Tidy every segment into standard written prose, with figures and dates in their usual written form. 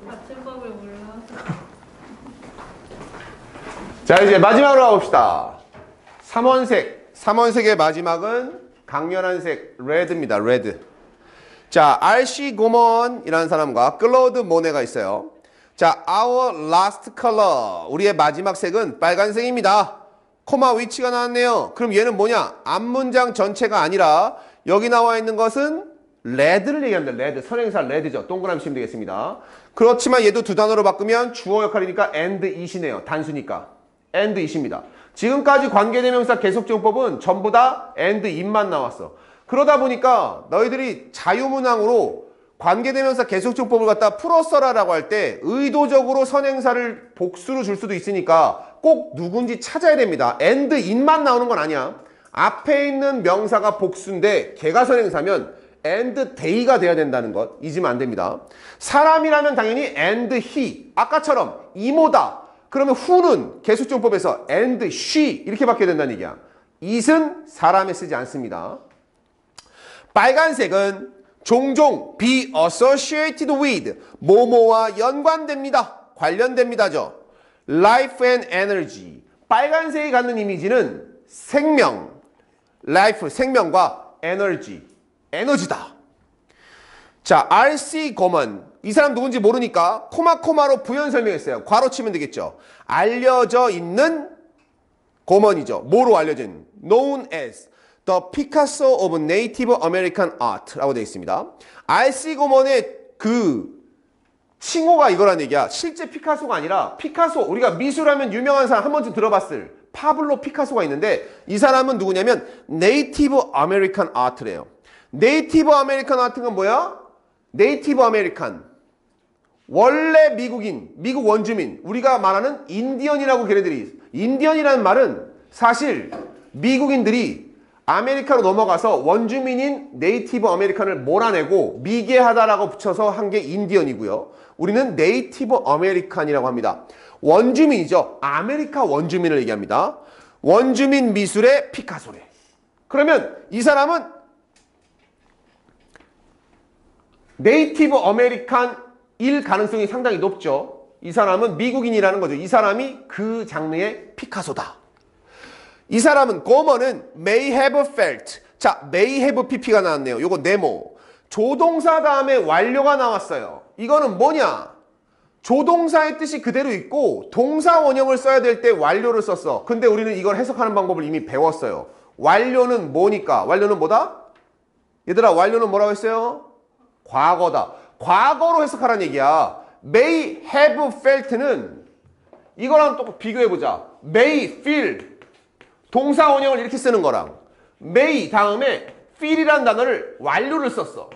맞춤법을 몰라서. 자, 이제 마지막으로 가봅시다. 3원색의 마지막은 강렬한 색 레드입니다. 레드. 자, RC 고먼이라는 사람과 클로드 모네가 있어요. 자, our last color. 우리의 마지막 색은 빨간색입니다. 코마 위치가 나왔네요. 그럼 얘는 뭐냐? 앞문장 전체가 아니라 여기 나와 있는 것은 레드를 얘기합니다. 레드. 선행사 레드죠. 동그라미 치면 되겠습니다. 그렇지만 얘도 두 단어로 바꾸면 주어 역할이니까 and it이네요. 단수니까. and it입니다. 지금까지 관계대명사 계속적용법은 전부 다 and it만 나왔어. 그러다 보니까 너희들이 자유문항으로 관계대명사 계속적용법을 갖다 풀어 써라라고 할 때 의도적으로 선행사를 복수로 줄 수도 있으니까 꼭 누군지 찾아야 됩니다. and it만 나오는 건 아니야. 앞에 있는 명사가 복수인데 걔가 선행사면 and they가 돼야 된다는 것 잊으면 안 됩니다. 사람이라면 당연히 and he. 아까처럼 이모다. 그러면 who는 계속적용법에서 and she 이렇게 바뀌어야 된다는 얘기야. it은 사람에 쓰지 않습니다. 빨간색은 종종 be associated with 뭐뭐와 연관됩니다. 관련됩니다죠. life and energy. 빨간색이 갖는 이미지는 생명, life, 생명과 energy, 에너지다. 자, RC 고먼. 이 사람 누군지 모르니까 코마로 부연 설명했어요. 괄호 치면 되겠죠. 알려져 있는 고먼이죠. 뭐로 알려져 있는? known as the Picasso of Native American Art라고 되어 있습니다. RC 고먼의 그 칭호가 이거란 얘기야. 실제 피카소가 아니라 피카소, 우리가 미술하면 유명한 사람 한 번쯤 들어봤을 파블로 피카소가 있는데 이 사람은 누구냐면 Native American Art래요. 네이티브 아메리칸 아트가 뭐야? 네이티브 아메리칸. 원래 미국인, 미국 원주민. 우리가 말하는 인디언이라고 걔네들이. 인디언이라는 말은 사실 미국인들이 아메리카로 넘어가서 원주민인 네이티브 아메리칸을 몰아내고 미개하다라고 붙여서 한 게 인디언이고요. 우리는 네이티브 아메리칸이라고 합니다. 원주민이죠. 아메리카 원주민을 얘기합니다. 원주민 미술의 피카소래. 그러면 이 사람은 네이티브 아메리칸일 가능성이 상당히 높죠. 이 사람은 미국인이라는 거죠. 이 사람이 그 장르의 피카소다. 이 사람은 고먼은 may have felt. 자, may have pp가 나왔네요. 요거 네모. 조동사 다음에 완료가 나왔어요. 이거는 뭐냐? 조동사의 뜻이 그대로 있고 동사 원형을 써야 될 때 완료를 썼어. 근데 우리는 이걸 해석하는 방법을 이미 배웠어요. 완료는 뭐니까? 완료는 뭐다? 얘들아, 완료는 뭐라고 했어요? 과거다. 과거로 해석하라는 얘기야. may have felt는 이거랑 또 비교해보자. may feel. 동사 원형을 이렇게 쓰는 거랑 may 다음에 feel이라는 단어를 완료를 썼어.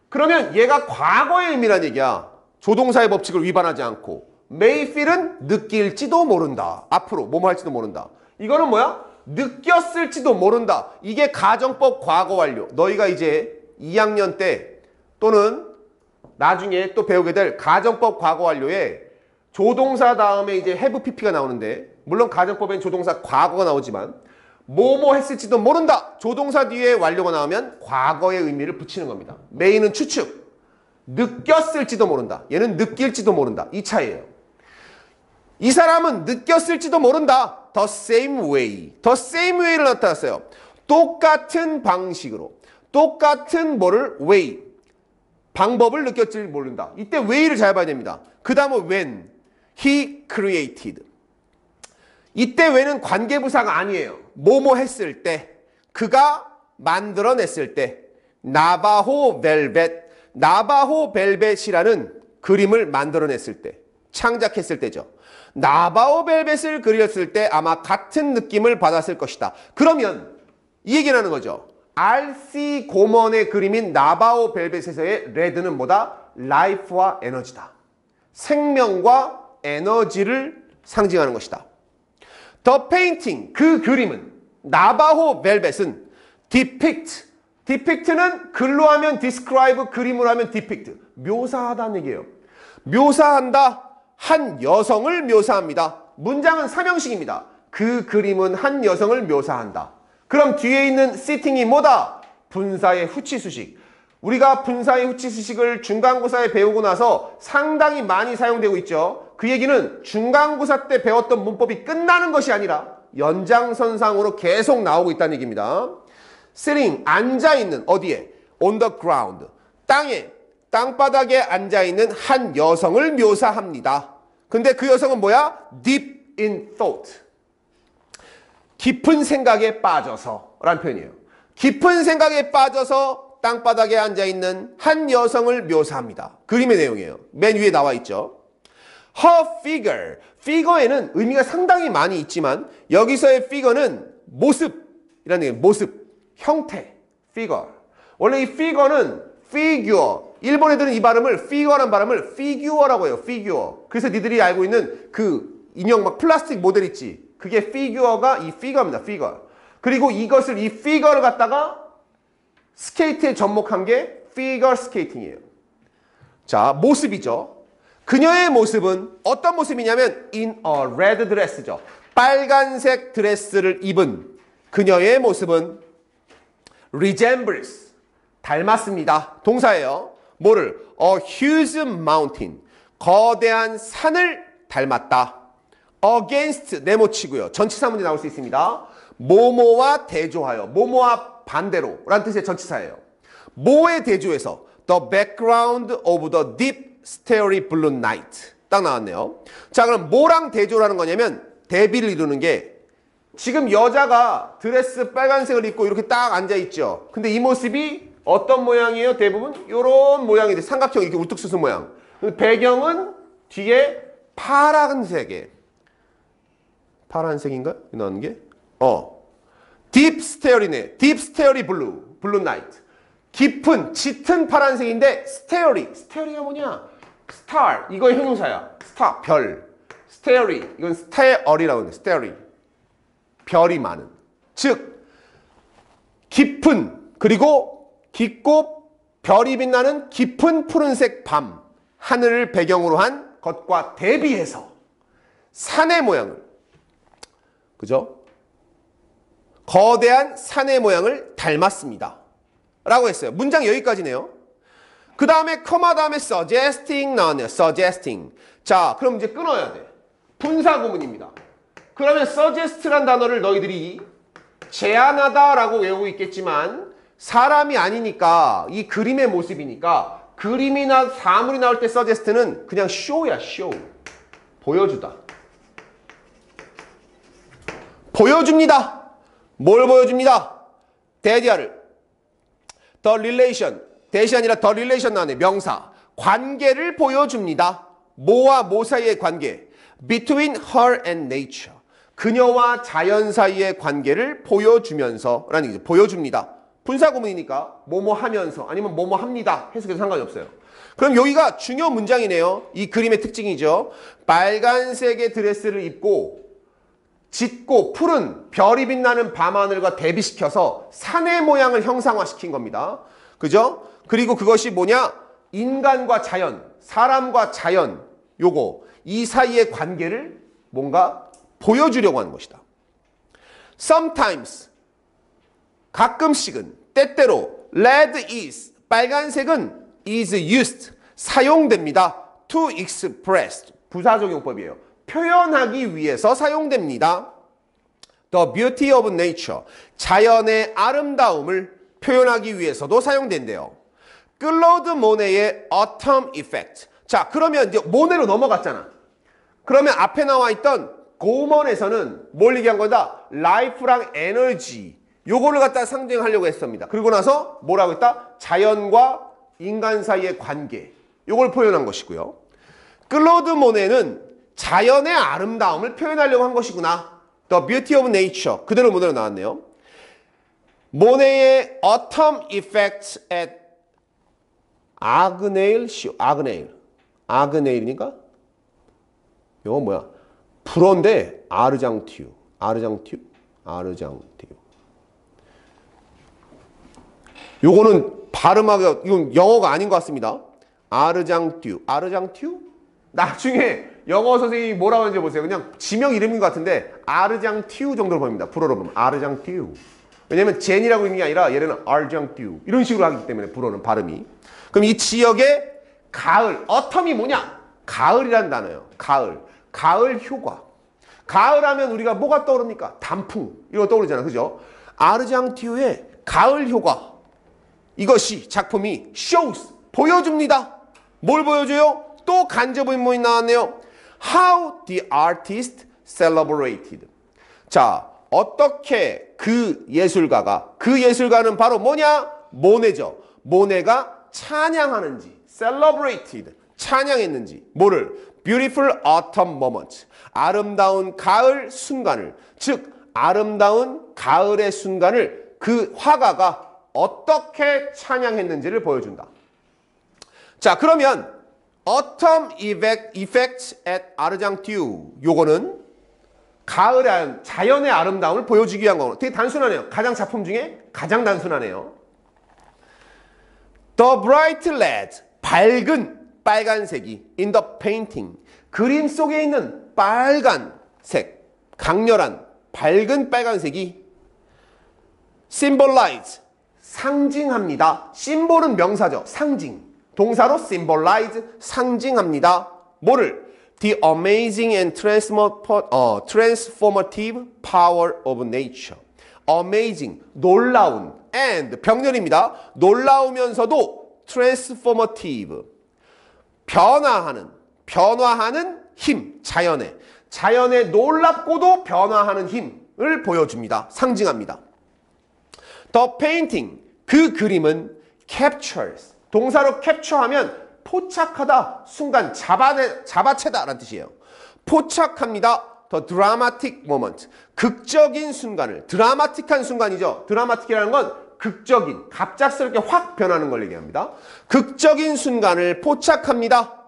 그러면 얘가 과거의 의미란 얘기야. 조동사의 법칙을 위반하지 않고. may feel은 느낄지도 모른다. 앞으로 뭐뭐 할지도 모른다. 이거는 뭐야? 느꼈을지도 모른다. 이게 가정법 과거 완료. 너희가 이제 2학년 때 또는 나중에 또 배우게 될 가정법 과거 완료에 조동사 다음에 이제 have pp가 나오는데 물론 가정법엔 조동사 과거가 나오지만 뭐뭐 했을지도 모른다. 조동사 뒤에 완료가 나오면 과거의 의미를 붙이는 겁니다. may는 추측. 느꼈을지도 모른다. 얘는 느낄지도 모른다. 이 차이예요. 이 사람은 느꼈을지도 모른다. The same way. The same way를 나타났어요. 똑같은 방식으로. 똑같은 뭐를? way. 방법을 느꼈지 모른다. 이때 way를 잘 봐야 됩니다. 그 다음은 when. he created. 이때 when은 관계부사가 아니에요. 뭐뭐 했을 때. 그가 만들어냈을 때. 나바호 벨벳. 나바호 벨벳이라는 그림을 만들어냈을 때. 창작했을 때죠. 나바호 벨벳을 그렸을 때 아마 같은 느낌을 받았을 것이다. 그러면 이 얘기를 하는 거죠. RC 고먼의 그림인 나바오 벨벳에서의 레드는 뭐다? 라이프와 에너지다. 생명과 에너지를 상징하는 것이다. The painting, 그 그림은 나바호 벨벳은 depict. depict는 글로 하면 describe, 그림으로 하면 depict. 묘사하다는 얘기예요. 묘사한다. 한 여성을 묘사합니다. 문장은 삼형식입니다. 그 그림은 한 여성을 묘사한다. 그럼 뒤에 있는 sitting이 뭐다? 분사의 후치수식. 우리가 분사의 후치수식을 중간고사에 배우고 나서 상당히 많이 사용되고 있죠. 그 얘기는 중간고사 때 배웠던 문법이 끝나는 것이 아니라 연장선상으로 계속 나오고 있다는 얘기입니다. sitting, 앉아있는, 어디에? on the ground, 땅에, 땅바닥에 앉아있는 한 여성을 묘사합니다. 근데 그 여성은 뭐야? deep in thought. 깊은 생각에 빠져서 라는 표현이에요. 깊은 생각에 빠져서 땅바닥에 앉아있는 한 여성을 묘사합니다. 그림의 내용이에요. 맨 위에 나와 있죠. Her figure. figure에는 의미가 상당히 많이 있지만 여기서의 figure는 모습이라는 얘기예요. 모습, 형태, figure. 원래 이 figure는 figure. 일본 애들은 이 발음을 figure라는 발음을 figure라고 해요. figure. 그래서 니들이 알고 있는 그 인형 막 플라스틱 모델 있지. 그게 figure가 이 figure입니다. figure. 그리고 이것을 이 figure를 갖다가 스케이트에 접목한 게 figure skating이에요. 자, 모습이죠. 그녀의 모습은 어떤 모습이냐면 in a red dress죠. 빨간색 드레스를 입은 그녀의 모습은 resembles, 닮았습니다. 동사예요. 뭐를? A huge mountain, 거대한 산을 닮았다. against, 네모치고요. 전치사 문제 나올 수 있습니다. 뭐뭐와 대조하여, 뭐뭐와 반대로 라는 뜻의 전치사예요. 뭐에 대조해서 the background of the deep starry blue night 딱 나왔네요. 자, 그럼 뭐랑 대조라는 거냐면 대비를 이루는 게 지금 여자가 드레스 빨간색을 입고 이렇게 딱 앉아있죠. 근데 이 모습이 어떤 모양이에요? 대부분 이런 모양이 돼. 삼각형 이렇게 우뚝 솟은 모양. 배경은 뒤에 파란색에 파란색인가? 나오는 게? deep starry네. deep starry blue. blue night. 깊은, 짙은 파란색인데 starry가 뭐냐? star. 이거의 형용사야. star, 별. starry. 이건 starry라고 하는데 starry. 별이 많은. 즉 깊은 그리고 깊고 별이 빛나는 깊은 푸른색 밤. 하늘을 배경으로 한 것과 대비해서 산의 모양을 그죠? 거대한 산의 모양을 닮았습니다. 라고 했어요. 문장 여기까지네요. 그 다음에 커마 다음에 suggesting 나왔네요. suggesting. 자, 그럼 이제 끊어야 돼. 분사구문입니다. 그러면 suggest란 단어를 너희들이 제안하다라고 외우고 있겠지만 사람이 아니니까 이 그림의 모습이니까 그림이나 사물이 나올 때 suggest는 그냥 show야, show. 보여주다. 보여줍니다. 뭘 보여줍니다? 대디아를. The relation. 대시 아니라 the relation 나왔네. 명사. 관계를 보여줍니다. 뭐와 뭐 사이의 관계? Between her and nature. 그녀와 자연 사이의 관계를 보여주면서 라는 얘기죠. 보여줍니다. 분사구문이니까 뭐뭐 하면서 아니면 뭐뭐 합니다. 해석해도 상관이 없어요. 그럼 여기가 중요 문장이네요. 이 그림의 특징이죠. 빨간색의 드레스를 입고 짙고 푸른 별이 빛나는 밤하늘과 대비시켜서 산의 모양을 형상화시킨 겁니다. 그죠? 그리고 그것이 뭐냐? 인간과 자연, 사람과 자연, 요거 이 사이의 관계를 뭔가 보여주려고 하는 것이다. Sometimes, 가끔씩은, 때때로 red is, 빨간색은 is used, 사용됩니다. To express, 부사적용법이에요. 표현하기 위해서 사용됩니다. The beauty of nature, 자연의 아름다움을 표현하기 위해서도 사용된대요. 클로드 모네의 autumn effect. 자, 그러면 이제 모네로 넘어갔잖아. 그러면 앞에 나와 있던 고먼에서는 뭘 얘기한 거다? life랑 energy. 요거를 갖다 상징하려고 했습니다. 그리고 나서 뭐라고 했다? 자연과 인간 사이의 관계. 요걸 표현한 것이고요. 클로드 모네는 자연의 아름다움을 표현하려고 한 것이구나. The beauty of nature. 그대로 모델로 나왔네요. 모네의 autumn effect at 아그네일 쇼. 아그네일이니까? 이거 뭐야? 불어인데 아르장티우. 요거는 발음하기가 이건 영어가 아닌 것 같습니다. 아르장티우. 나중에 영어 선생님이 뭐라고 하는지 보세요. 그냥 지명 이름인 것 같은데 아르장티우 정도로 보입니다. 불어로 보면 아르장티우. 왜냐면 젠이라고 있는 게 아니라 얘는 argentine 이런 식으로 하기 때문에 불어는 발음이. 그럼 이 지역의 가을, autumn이 뭐냐? 가을이란 단어예요. 가을. 가을 효과. 가을 하면 우리가 뭐가 떠오릅니까? 단풍. 이거 떠오르잖아. 그죠? 아르장티우의 가을 효과. 이것이 작품이 shows. 보여줍니다. 뭘 보여줘요? 또 간접 인물이 나왔네요. How the artist celebrated. 자, 어떻게 그 예술가는 바로 뭐냐? 모네죠. 모네가 찬양하는지, celebrated, 찬양했는지, 뭐를? Beautiful autumn moment. 아름다운 가을 순간을, 즉 아름다운 가을의 순간을 그 화가가 어떻게 찬양했는지를 보여준다. 자, 그러면 Autumn effects at Argenteuil. 요거는 가을의 자연의 아름다움을 보여주기 위한 거고 되게 단순하네요. 가장 작품 중에 가장 단순하네요. The bright red, 밝은 빨간색이 in the painting. 그림 속에 있는 빨간색, 강렬한 밝은 빨간색이 symbolize, 상징합니다. 심볼은 명사죠. 상징. 동사로 symbolize, 상징합니다. 뭐를? The amazing and transformative power of nature. amazing, 놀라운, and 병렬입니다. 놀라우면서도 transformative, 변화하는 힘, 자연의 놀랍고도 변화하는 힘을 보여줍니다. 상징합니다. The painting, 그 그림은 captures, 동사로 capture하면 포착하다, 순간 잡아채다 라는 뜻이에요. 포착합니다. The dramatic moment, 극적인 순간을, 드라마틱한 순간이죠. 드라마틱이라는 건 극적인, 갑작스럽게 확 변하는 걸 얘기합니다. 극적인 순간을 포착합니다.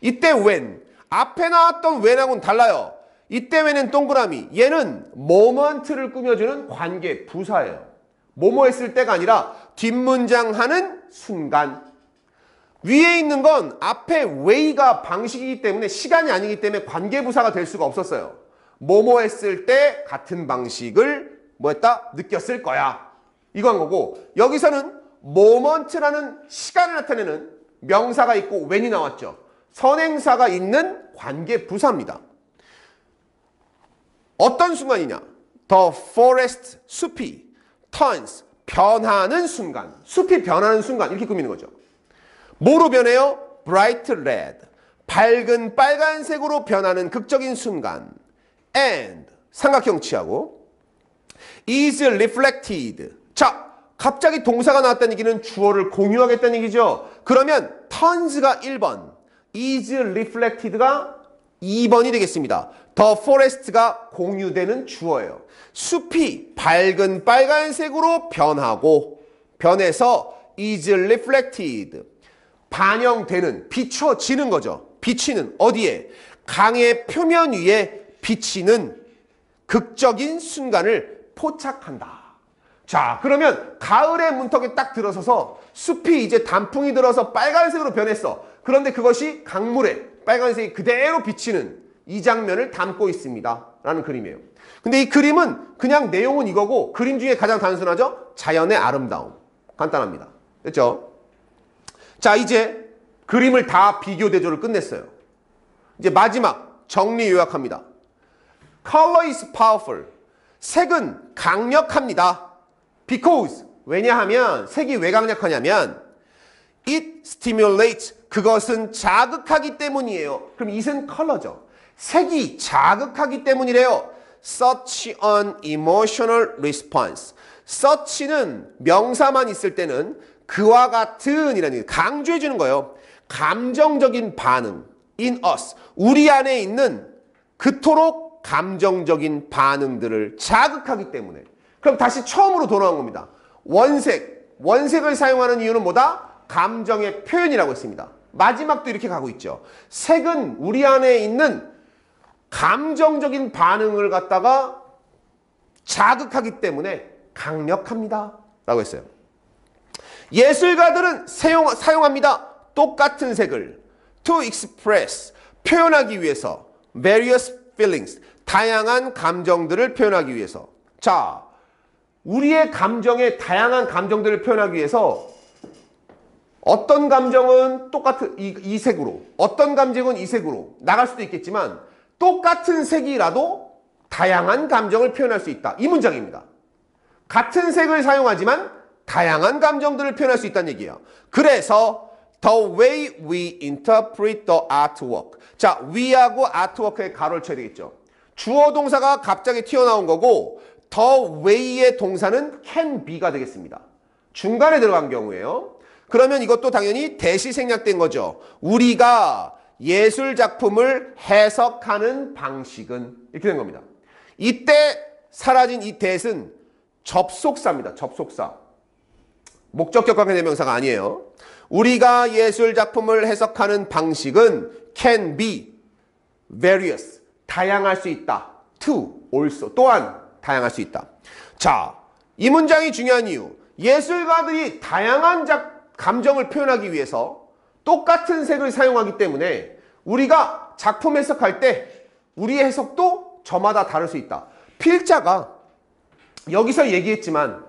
이때 when, 앞에 나왔던 when하고는 달라요. 이때 when은 동그라미, 얘는 moment를 꾸며주는 관계, 부사예요. 뭐뭐 했을 때가 아니라 뒷문장 하는 순간. 위에 있는 건 앞에 way가 방식이기 때문에 시간이 아니기 때문에 관계부사가 될 수가 없었어요. 뭐뭐 했을 때 같은 방식을 뭐 했다? 느꼈을 거야. 이거 한 거고, 여기서는 moment라는 시간을 나타내는 명사가 있고 when이 나왔죠. 선행사가 있는 관계부사입니다. 어떤 순간이냐? The forest, 숲이 turns, 변하는 순간. 숲이 변하는 순간. 이렇게 꾸미는 거죠. 뭐로 변해요? bright red, 밝은 빨간색으로 변하는 극적인 순간. and, 삼각형 취하고 is reflected. 자, 갑자기 동사가 나왔다는 얘기는 주어를 공유하겠다는 얘기죠. 그러면 turns가 1번, is reflected가 2번이 되겠습니다. The forest가 공유되는 주어예요. 숲이 밝은 빨간색으로 변해서 is reflected, 반영되는, 비춰지는 거죠. 비치는 어디에? 강의 표면 위에 비치는 극적인 순간을 포착한다. 자, 그러면 가을의 문턱에 딱 들어서서 숲이 이제 단풍이 들어서 빨간색으로 변했어. 그런데 그것이 강물에 빨간색이 그대로 비치는 이 장면을 담고 있습니다. 라는 그림이에요. 근데 이 그림은 그냥 내용은 이거고, 그림 중에 가장 단순하죠? 자연의 아름다움. 간단합니다. 됐죠? 자, 이제 그림을 다 비교 대조를 끝냈어요. 이제 마지막 정리 요약합니다. Color is powerful. 색은 강력합니다. Because, 왜냐하면 색이 왜 강력하냐면 it stimulates, 그것은 자극하기 때문이에요. 그럼 it은 컬러죠. 색이 자극하기 때문이래요. Such an emotional response. such는 명사만 있을 때는 그와 같은 이라는 얘기, 강조해 주는 거예요. 감정적인 반응, in us, 우리 안에 있는 그토록 감정적인 반응들을 자극하기 때문에. 그럼 다시 처음으로 돌아온 겁니다. 원색을 사용하는 이유는 뭐다? 감정의 표현이라고 했습니다. 마지막도 이렇게 가고 있죠. 색은 우리 안에 있는 감정적인 반응을 갖다가 자극하기 때문에 강력합니다 라고 했어요. 예술가들은 사용합니다. 똑같은 색을 to express, 표현하기 위해서, various feelings, 다양한 감정들을 표현하기 위해서. 자, 우리의 감정의 다양한 감정들을 표현하기 위해서 어떤 감정은 똑같은 이 색으로, 어떤 감정은 이 색으로 나갈 수도 있겠지만 똑같은 색이라도 다양한 감정을 표현할 수 있다. 이 문장입니다. 같은 색을 사용하지만 다양한 감정들을 표현할 수 있다는 얘기예요. 그래서 the way we interpret the artwork. 자, we하고 artwork의 가로를 쳐야 되겠죠. 주어 동사가 갑자기 튀어나온 거고 the way의 동사는 can be가 되겠습니다. 중간에 들어간 경우에요. 그러면 이것도 당연히 대시 생략된 거죠. 우리가 예술 작품을 해석하는 방식은 이렇게 된 겁니다. 이때 사라진 이 that은 접속사입니다. 접속사. 목적격 관계 대명사가 아니에요. 우리가 예술 작품을 해석하는 방식은 can be various. 다양할 수 있다. to also. 또한 다양할 수 있다. 자, 이 문장이 중요한 이유. 예술가들이 다양한 감정을 표현하기 위해서 똑같은 색을 사용하기 때문에 우리가 작품 해석할 때 우리의 해석도 저마다 다를 수 있다. 필자가 여기서 얘기했지만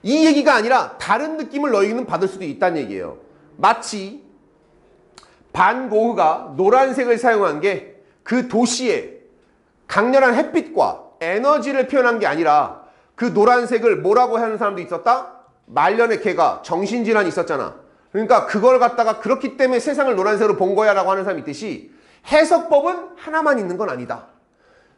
이 얘기가 아니라 다른 느낌을 너희는 받을 수도 있다는 얘기예요. 마치 반 고흐가 노란색을 사용한 게 그 도시의 강렬한 햇빛과 에너지를 표현한 게 아니라 그 노란색을 뭐라고 하는 사람도 있었다? 말년의 개가 정신질환이 있었잖아. 그러니까 그걸 갖다가 그렇기 때문에 세상을 노란색으로 본 거야 라고 하는 사람이 있듯이 해석법은 하나만 있는 건 아니다.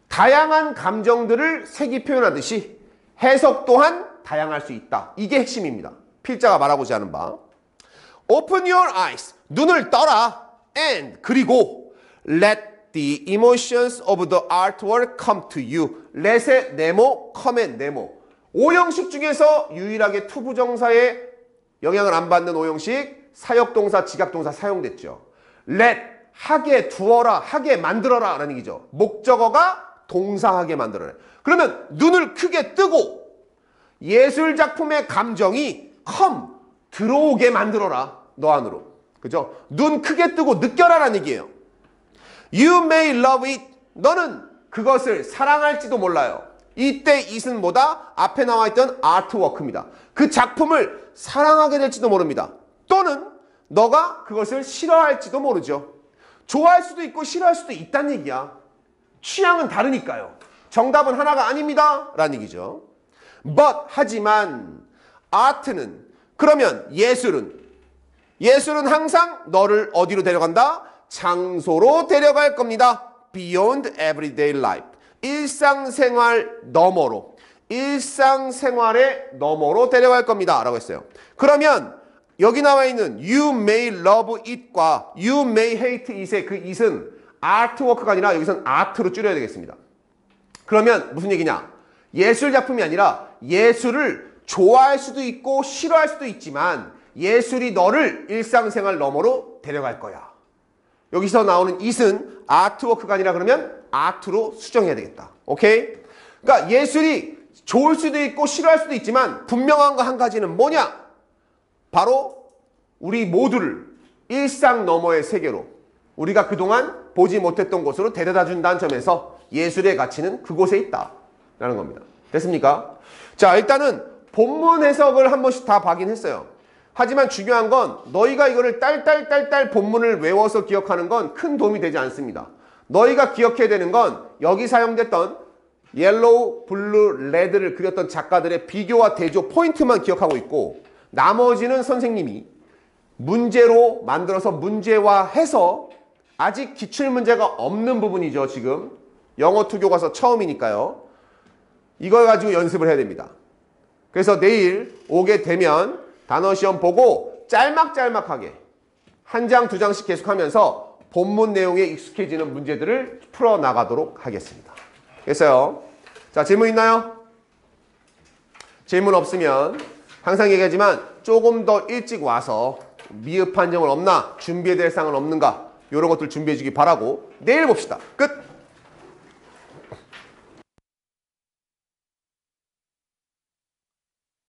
다양한 감정들을 색이 표현하듯이 해석 또한 다양할 수 있다. 이게 핵심입니다. 필자가 말하고자 하는 바. Open your eyes. 눈을 떠라. And 그리고 let the emotions of the artwork come to you. let의 네모, come의 네모. 5형식 중에서 유일하게 투부정사에 영향을 안 받는 5형식 사역동사, 지각동사 사용됐죠. let, 하게 두어라, 하게 만들어라 라는 얘기죠. 목적어가 동사하게 만들어라. 그러면 눈을 크게 뜨고 예술작품의 감정이 come, 들어오게 만들어라. 너 안으로. 그죠? 눈 크게 뜨고 느껴라 라는 얘기예요. You may love it. 너는 그것을 사랑할지도 몰라요. 이때 it은 뭐다? 앞에 나와 있던 artwork입니다. 그 작품을 사랑하게 될지도 모릅니다. 또는 너가 그것을 싫어할지도 모르죠. 좋아할 수도 있고 싫어할 수도 있다는 얘기야. 취향은 다르니까요. 정답은 하나가 아닙니다. 라는 얘기죠. But 하지만 art는 그러면 예술은 항상 너를 어디로 데려간다? 장소로 데려갈 겁니다. Beyond everyday life. 일상생활 너머로. 일상생활의 너머로 데려갈 겁니다. 라고 했어요. 그러면 여기 나와 있는 You may love it과 You may hate it의 그 it은 artwork가 아니라 여기서는 art로 줄여야 되겠습니다. 그러면 무슨 얘기냐? 예술작품이 아니라 예술을 좋아할 수도 있고 싫어할 수도 있지만 예술이 너를 일상생활 너머로 데려갈 거야. 여기서 나오는 it은 artwork가 아니라 그러면 art로 수정해야 되겠다. 오케이? 그러니까 예술이 좋을 수도 있고 싫어할 수도 있지만 분명한 거 한 가지는 뭐냐? 바로 우리 모두를 일상 너머의 세계로 우리가 그동안 보지 못했던 곳으로 데려다 준다는 점에서 예술의 가치는 그곳에 있다 라는 겁니다. 됐습니까? 자, 일단은 본문 해석을 한 번씩 다 봐긴 했어요. 하지만 중요한 건 너희가 이거를 딸딸딸딸 본문을 외워서 기억하는 건 큰 도움이 되지 않습니다. 너희가 기억해야 되는 건 여기 사용됐던 옐로우, 블루, 레드를 그렸던 작가들의 비교와 대조 포인트만 기억하고 있고 나머지는 선생님이 문제로 만들어서 문제화해서 아직 기출문제가 없는 부분이죠. 지금 영어 투교과서 처음이니까요. 이걸 가지고 연습을 해야 됩니다. 그래서 내일 오게 되면 단어 시험 보고 짤막짤막하게 한 장, 두 장씩 계속하면서 본문 내용에 익숙해지는 문제들을 풀어나가도록 하겠습니다. 됐어요? 자, 질문 있나요? 질문 없으면 항상 얘기하지만 조금 더 일찍 와서 미흡한 점은 없나, 준비해야 될 사항은 없는가 이런 것들 준비해 주기 바라고 내일 봅시다. 끝!